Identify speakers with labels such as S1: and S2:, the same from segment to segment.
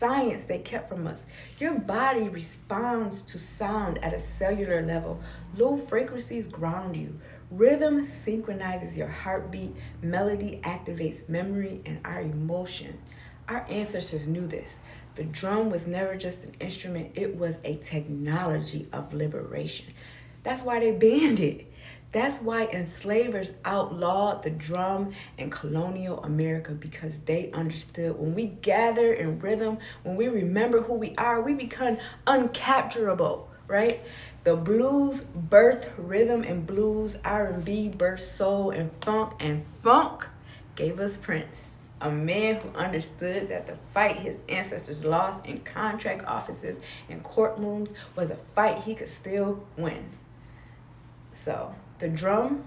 S1: science they kept from us. Your body responds to sound at a cellular level. Low frequencies ground you. Rhythm synchronizes your heartbeat. Melody activates memory and our emotion. Our ancestors knew this. The drum was never just an instrument, it was a technology of liberation. That's why they banned it. That's why enslavers outlawed the drum in colonial America, because they understood when we gather in rhythm, when we remember who we are, we become uncapturable, right? The blues birthed rhythm and blues, R&B birthed soul and funk gave us Prince. A man who understood that the fight his ancestors lost in contract offices and courtrooms was a fight he could still win. So, the drum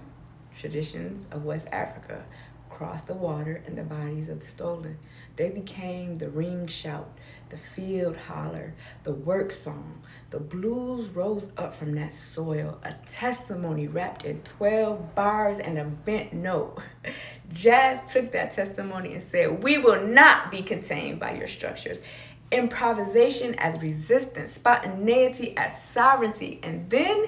S1: traditions of West Africa crossed the water in the bodies of the stolen. They became the ring shout, the field holler, the work song. The blues rose up from that soil, a testimony wrapped in 12 bars and a bent note. Jazz took that testimony and said, "We will not be contained by your structures." Improvisation as resistance, spontaneity as sovereignty, and then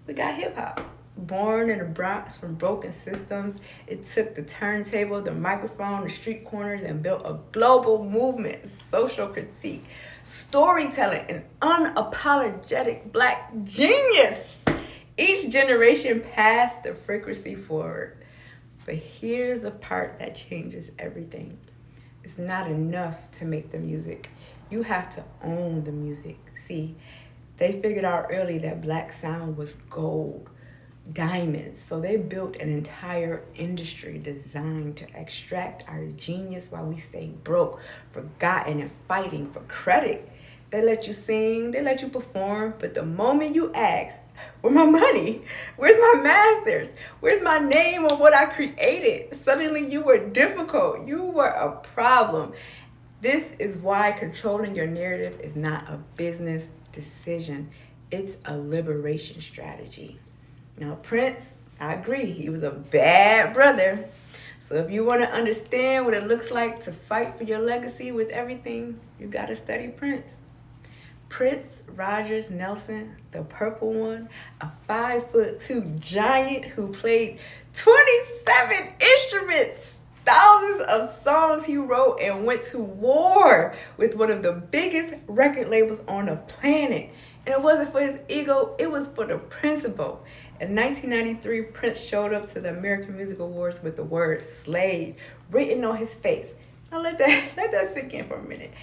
S1: we got hip hop. Born in the Bronx from broken systems, it took the turntable, the microphone, the street corners, and built a global movement, social critique, storytelling, and unapologetic black genius. Each generation passed the frequency forward. But here's the part that changes everything. It's not enough to make the music. You have to own the music. See, they figured out early that black sound was gold, diamonds. So they built an entire industry designed to extract our genius while we stay broke, forgotten, and fighting for credit. They let you sing, they let you perform, but the moment you ask, where's my money? Where's my masters? Where's my name on what I created? Suddenly you were difficult. You were a problem. This is why controlling your narrative is not a business decision. It's a liberation strategy. Now, Prince, I agree, he was a bad brother. So if you want to understand what it looks like to fight for your legacy with everything, you got to study Prince. Prince Rogers Nelson, the purple one, a 5'2" giant who played 27 instruments, thousands of songs he wrote, and went to war with one of the biggest record labels on the planet. And it wasn't for his ego, it was for the principle. In 1993, Prince showed up to the American Music Awards with the word slave written on his face. Now let that sink in for a minute.